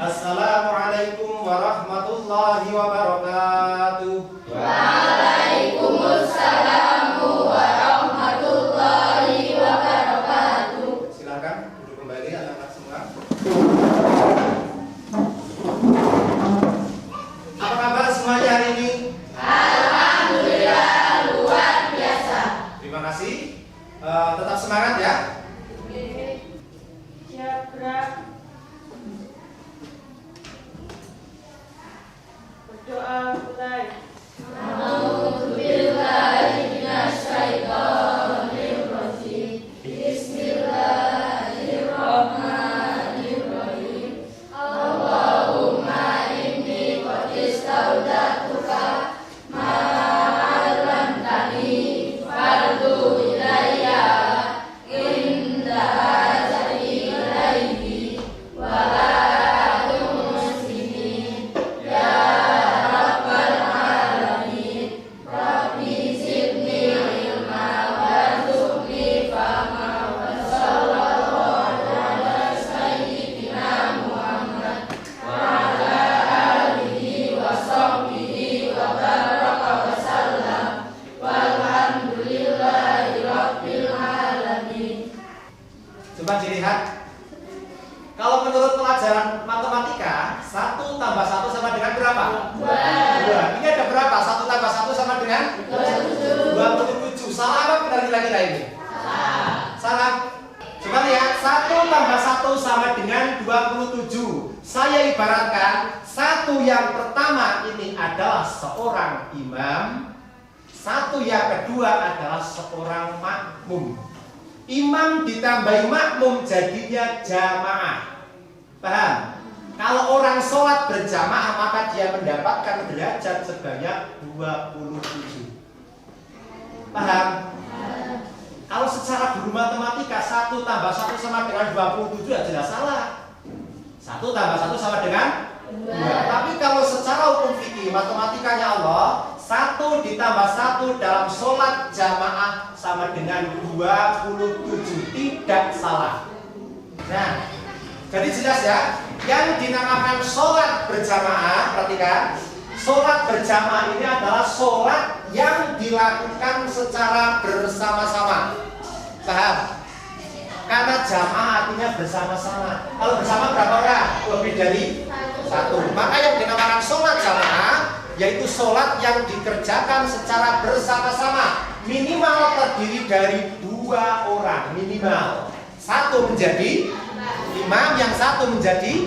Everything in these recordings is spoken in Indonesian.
Assalamualaikum warahmatullahi wabarakatuh. Waalaikumsalam warahmatullahi wabarakatuh. Silakan duduk kembali anak-anak semua. Apa kabar semuanya hari ini? Alhamdulillah luar biasa. Terima kasih. Tetap semangat ya. Siap, gerak. Berdoa mulai. A'udzubillahi minasyaitonirrajim. Bismillahirrahmanirrahim. Allahumma inni qad istaudatuka ma 'allamtani fardu ilayya inda hajati ilaihi wa la muslimin ya rabbal alamin. Rabbi zidni ilma warzuqni fahma. Wa sallallahu ala sayyidina Muhammad wa ala alihi wa sahbihi wa baraka wa sallam. Walhamdulillahi rabbil alamin. Coba dilihat. Kalau menurut pelajaran matematika, 1 tambah 1 sama dengan berapa? 2. Ini ada berapa? 1 tambah 1 sama dengan 27. Salah apa benar kira-kira ini? Salah. Coba lihat, 1 tambah 1 sama dengan 27. Saya ibaratkan, 1 yang pertama ini adalah seorang imam, 1 yang kedua adalah seorang makmum. Imam ditambahi makmum jadinya jamaah. Paham? Kalau orang sholat berjamaah maka dia mendapatkan derajat sebanyak 27. Paham? Kalau secara guru matematika 1 tambah 1 sama dengan 27 ya jelas salah. 1 tambah 1 sama dengan 2. Tapi kalau secara hukum fikih matematikanya Allah, 1 ditambah 1 dalam sholat jamaah sama dengan 27. Tidak salah. Nah, jadi jelas ya, yang dinamakan sholat berjamaah, perhatikan, sholat berjamaah ini adalah sholat yang dilakukan secara bersama-sama. Paham? Karena jamaah artinya bersama-sama. Kalau bersama berapa orang? Lebih dari 1. Maka yang dinamakan sholat jamaah yaitu sholat yang dikerjakan secara bersama-sama, minimal terdiri dari 2 orang minimal. 1 menjadi imam, yang 1 menjadi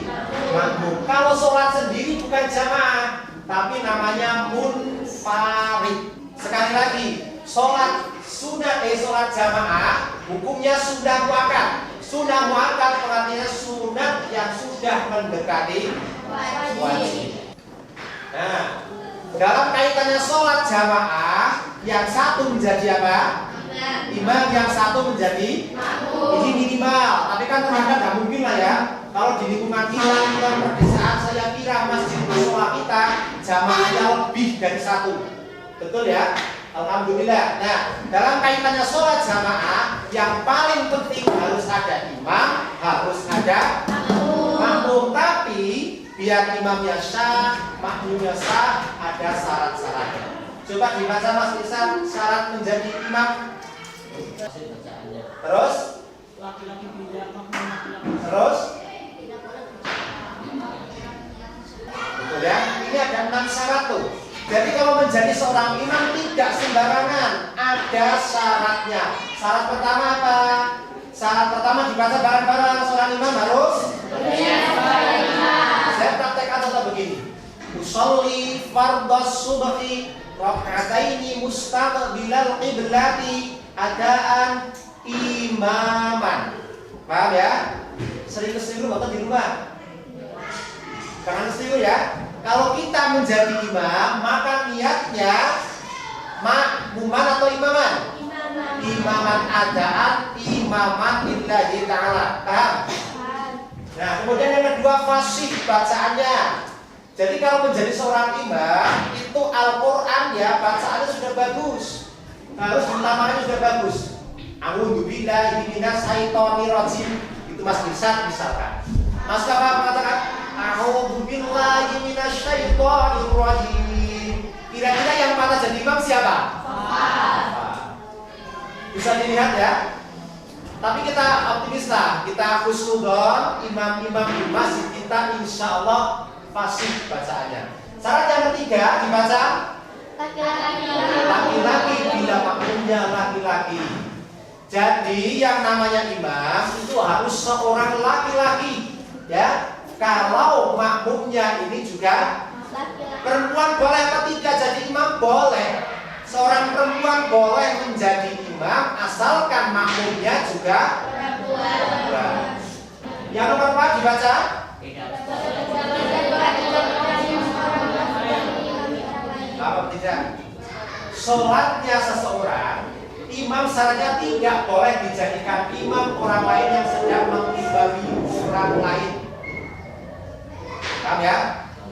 makmum. Kalau sholat sendiri bukan jamaah, tapi namanya munfarid. Sekali lagi, sholat sholat jamaah hukumnya sunnah muakkad. Sunnah muakkad artinya sunat yang sudah mendekati wajib. Nah, dalam kaitannya sholat jamaah, yang 1 menjadi apa? Imam, yang 1 menjadi makmum. Ini minimal, tapi kan ternyata tidak mungkin lah ya. Kalau di lingkungan kita, lingkungan perdesaan, saya kira masjid musola kita jamaahnya lebih dari 1. Betul ya? Alhamdulillah. Nah, dalam kaitannya sholat jamaah, yang paling penting harus ada imam, harus ada makmum. Tapi biar imamnya sah, makmumnya sah, ada syarat-syaratnya. Coba dibaca Mas Ihsan, syarat menjadi imam. Terus? Terus? Betul ya? Ini ada 6 syarat tuh. Jadi kalau menjadi seorang imam tidak sembarangan, ada syaratnya. Syarat pertama apa? Syarat pertama dibaca bareng-bareng, seorang imam harus saya praktekkan contoh begini. Usolli fardhas subhi raka'ataini mustaqbilal qiblati adaan imaman. Paham ya? Sering kesini dulu atau di rumah? Jangan kesini ya. Kalau kita menjadi imam, maka niatnya makmuman atau imaman? Imaman adaan, imaman lillahi ta'ala. Paham? Nah, kemudian yang kedua fasih bacaannya. Jadi kalau menjadi seorang imam, itu Al-Quran ya, bacaannya sudah bagus. Harus utamanya sudah bagus. A'udzubillahi minasyaitonirrajim. Itu Mas Ihsan misalkan. Mas Kafa mengatakan A'udzu billahi minasyaitonir rajim. Kira-kira yang pantas jadi imam siapa? Bisa dilihat ya. Tapi kita optimis lah, kita khusnudon, imam-imam di masjid kita insya Allah fasih bacaannya. Syarat yang ketiga dibaca laki-laki bila makmumnya laki-laki. Jadi yang namanya imam itu harus seorang laki-laki, ya. Kalau makmumnya ini juga perempuan boleh apa tidak jadi imam? Boleh. Seorang perempuan boleh menjadi imam asalkan makmumnya juga perempuan. Yang nomor 4 dibaca. Apa tidak? Sholatnya seseorang, imam syaratnya tidak boleh dijadikan imam orang lain yang sedang mengimami orang lain. Paham ya?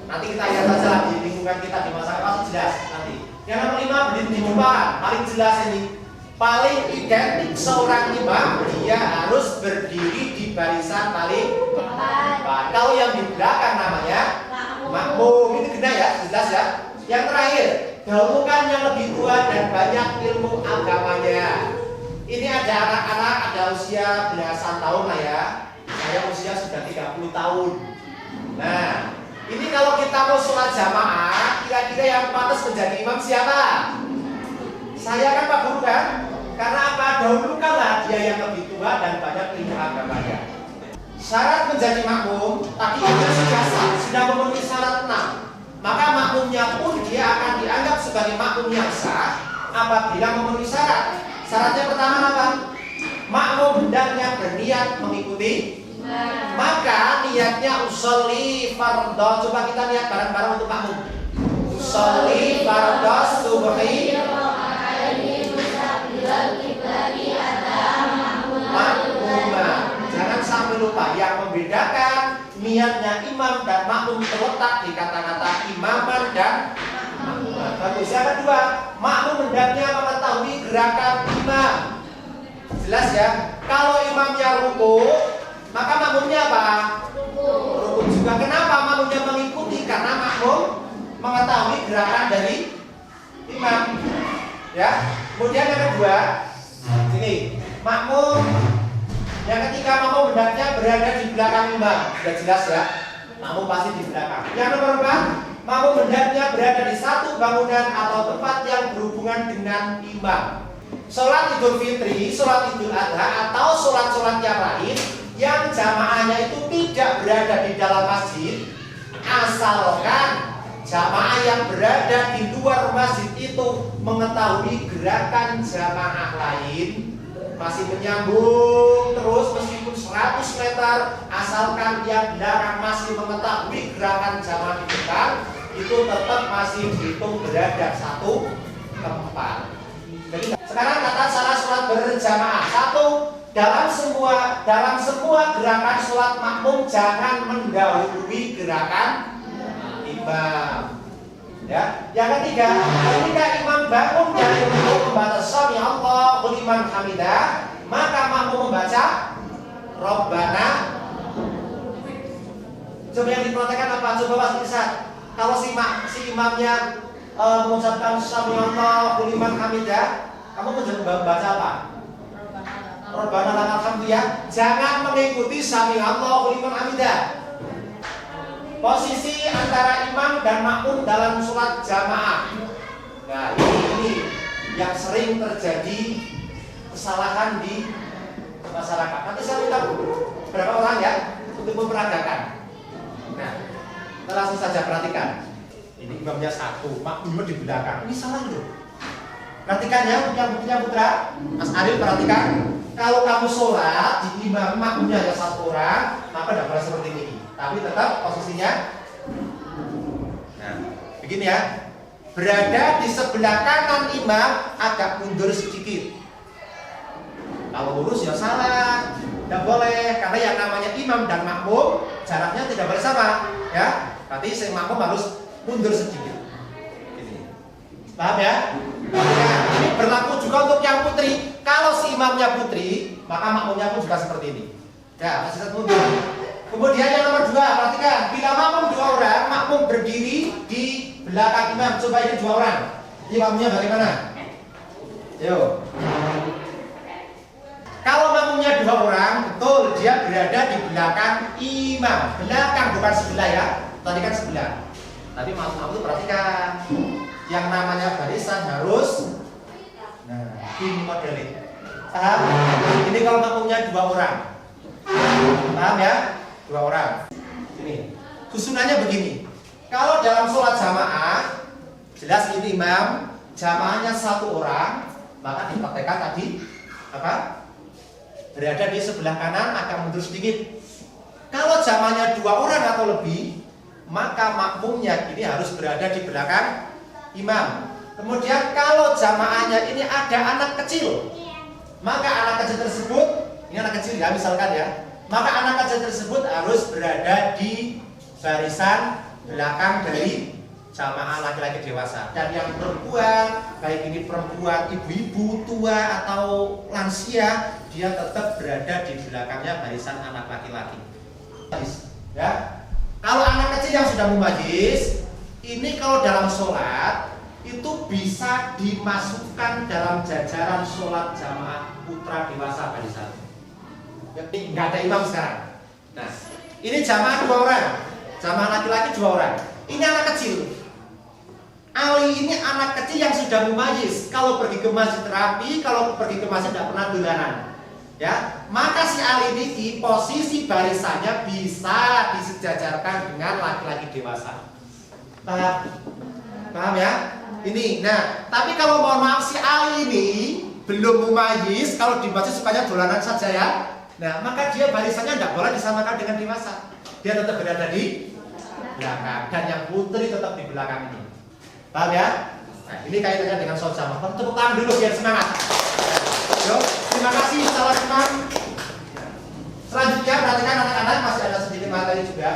Nanti kita lihat saja di lingkungan kita di masyarakat pasti jelas nanti. Yang nomor 5 berdiri di depan, paling jelas ini. Paling identik seorang imam dia harus berdiri di barisan paling depan. Kalau yang di belakang namanya makmum. Ini kena ya, jelas ya. Yang terakhir, dahulukan yang lebih tua dan banyak ilmu agamanya. Ini ada anak-anak, ada usia belasan tahun lah ya. Saya usia sudah 30 tahun. Nah, ini kalau kita mau sholat jamaah, kira-kira yang pantas menjadi imam siapa? Saya kan Pak Guru kan? Karena apa? Dahulukanlah dia yang lebih tua dan banyak ilmu agamanya. Syarat menjadi makmum, tadi sudah memenuhi syarat 6. Maka makmumnya pun dia akan dianggap sebagai makmum yang sah apabila memenuhi syarat. Syaratnya pertama apa? Makmum hendaknya berniat mengikuti. Maka niatnya usolli fardhu. Coba kita lihat bareng-bareng untuk makmum. Usolli fardhu subhi makmumah. Jangan sampai lupa yang membedakan niatnya imam dan makmum terletak di kata-kata imaman dan makmuman. Bagus. Yang kedua, makmum hendaknya mengetahui gerakan imam. Jelas ya? Kalau imamnya ruku, maka makmumnya apa? Ruku juga. Kenapa makmumnya mengikuti? Karena makmum mengetahui gerakan dari imam. Ya. Kemudian yang kedua, sini, makmum. Yang ketiga, makmum hendaknya berada di belakang imam. Sudah jelas ya? Makmum pasti di belakang. Yang nomor 4, makmum hendaknya berada di satu bangunan atau tempat yang berhubungan dengan imam. Sholat Idul Fitri, sholat Idul Adha, atau sholat-sholat yang lain yang jamaahnya itu tidak berada di dalam masjid, asalkan jamaah yang berada di luar masjid itu mengetahui gerakan jamaah lain, masih menyambung terus meskipun 100 meter, asalkan yang belakang masih mengetahui gerakan jamaah di depan, itu tetap masih dihitung berada satu tempat. Jadi sekarang kata cara sholat berjamaah. 1, dalam semua gerakan sholat makmum jangan mendahului gerakan imam. Ya. Yang ketiga, ketika imam bangun dari rukuk membaca sami Allahu liman hamidah, maka makmum membaca Rabbana. Coba yang diperhatikan apa? Coba Mas lihat. Kalau si imamnya mengucapkan sami Allahu liman hamidah, kamu membaca apa? Rabbana lakal hamdu ya. Jangan mengikuti sami Allahu liman hamidah. Posisi antara imam dan makmum dalam sholat jamaah. Nah ini yang sering terjadi kesalahan di masyarakat. Nanti saya minta berapa orang ya untuk memperagakan. Nah kita langsung saja perhatikan. Ini imamnya satu, makmumnya di belakang. Ini salah loh. Perhatikan ya, punya putra. Mas Arif perhatikan. Kalau kamu sholat di imam makmumnya ada satu orang, maka tidak boleh seperti ini. Tapi tetap posisinya, nah, begini ya, berada di sebelah kanan imam, agak mundur sedikit. Kalau lurus ya salah, tidak boleh, karena yang namanya imam dan makmum jaraknya tidak boleh sama, ya. Berarti si makmum harus mundur sedikit. Gini. Paham ya? Nah, ini berlaku juga untuk yang putri. Kalau si imamnya putri, maka makmumnya pun juga seperti ini. Ya, masih mundur. Kemudian yang nomor 2, perhatikan, bila makmum 2 orang, makmum berdiri di belakang imam. Coba ini 2 orang. Imamnya bagaimana? Yo. Kalau makmumnya 2 orang, betul dia berada di belakang imam. Belakang bukan sebelah ya. Tadi kan sebelah. Tapi makmum itu perhatikan, yang namanya barisan harus, nah, ini modelnya. Paham? Ini kalau makmumnya 2 orang. Paham ya? 2 orang. Ini susunannya begini. Kalau dalam sholat jamaah, jelas ini imam, jamaahnya 1 orang, maka dipraktekkan tadi apa? Berada di sebelah kanan, agak mundur sedikit. Kalau jamaahnya 2 orang atau lebih, maka makmumnya ini harus berada di belakang imam. Kemudian kalau jamaahnya ini ada anak kecil, maka anak kecil tersebut, ini anak kecil ya misalkan ya, maka anak kecil tersebut harus berada di barisan belakang dari jamaah laki-laki dewasa. Dan yang perempuan, baik ini perempuan, ibu-ibu, tua atau lansia, dia tetap berada di belakangnya barisan anak laki-laki. Ya. Kalau anak kecil yang sudah mumayyiz, ini kalau dalam sholat itu bisa dimasukkan dalam jajaran sholat jamaah putra dewasa barisan. Jadi nggak ada imam sekarang. Nah, ini jamaah 2 orang, jamaah laki-laki 2 orang. Ini anak kecil. Ali ini anak kecil yang sudah mumayyiz. Kalau pergi ke masjid rapi, kalau pergi ke masjid tidak pernah dolanan. Ya, maka si Ali ini di posisi barisannya bisa disejajarkan dengan laki-laki dewasa. Paham? Paham ya? Ini. Nah, tapi kalau mohon maaf si Ali ini belum mumayyiz, kalau di masjid sukanya dolanan saja ya. Nah, maka dia barisannya tidak boleh disamakan dengan dewasa. Dia tetap berada di belakang, dan yang putri tetap di belakang ini. Paham ya? Nah, ini kaitannya dengan sholat jamaah. Tepuk tangan dulu biar semangat. Yuk, terima kasih salam imam. Selanjutnya perhatikan anak-anak, masih ada sedikit materi juga.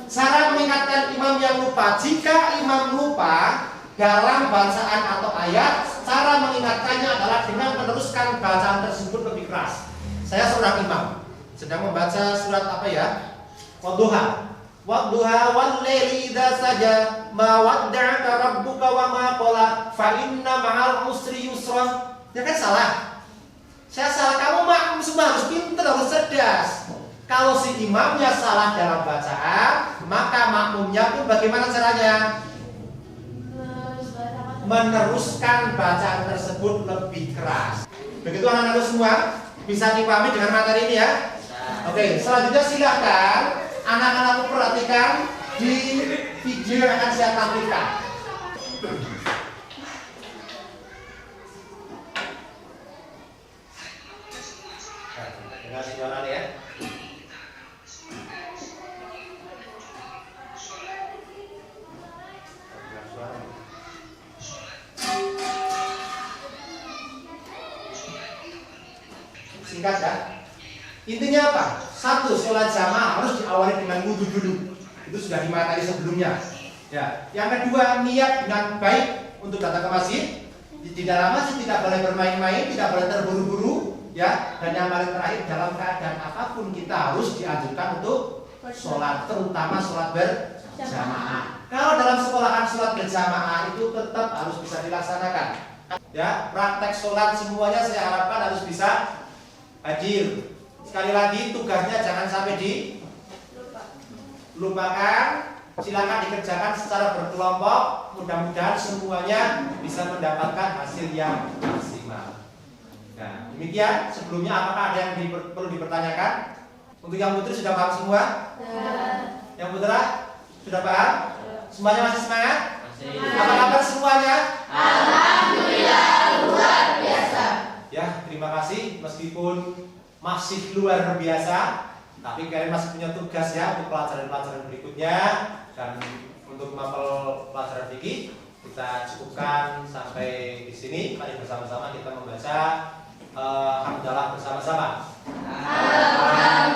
Cara mengingatkan imam yang lupa. Jika imam lupa dalam bacaan atau ayat, cara mengingatkannya adalah dengan meneruskan bacaan tersebut lebih keras. Saya seorang imam, sedang membaca surat apa ya? Wadduha. Wadduha wal laili idza saja ma wadda'aka rabbuka wa ma qala fa inna ma'al usri yusra. Ya kan salah. Saya salah, kamu makmum semua harus pintar, harus cerdas. Kalau si imamnya salah dalam bacaan, maka makmumnya pun bagaimana caranya? Meneruskan bacaan tersebut lebih keras. Begitu anak-anak semua bisa dipahami dengan materi ini ya. Oke, selanjutnya silahkan anak-anak perhatikan di video yang akan saya tampilkan. Dengar suara ya. Singkat ya. Intinya apa? 1, sholat jamaah harus diawali dengan wudhu dulu. Itu sudah di materi sebelumnya. Ya. Yang kedua, niat dengan baik untuk datang ke masjid. Di dalam masjid tidak boleh bermain-main, tidak boleh terburu-buru, ya. Dan yang paling terakhir, dalam keadaan apapun kita harus dianjurkan untuk sholat, terutama sholat berjamaah. Kalau dalam sekolahan sholat berjamaah itu tetap harus bisa dilaksanakan. Ya, praktek sholat semuanya saya harapkan harus bisa hadir. Sekali lagi tugasnya jangan sampai dilupakan. Silakan dikerjakan secara berkelompok. Mudah-mudahan semuanya bisa mendapatkan hasil yang maksimal. Nah, demikian. Sebelumnya apakah ada yang perlu dipertanyakan? Untuk yang putri sudah paham semua? Yang putra sudah paham? Semuanya masih semangat? Apa kabar semuanya? Alhamdulillah luar biasa. Ya, terima kasih. Meskipun masih luar biasa, tapi kalian masih punya tugas ya untuk pelajaran-pelajaran berikutnya. Dan untuk mapel pelajaran fikih kita cukupkan sampai di sini. Mari bersama-sama kita membaca hamdalah bersama-sama. Alhamdulillah.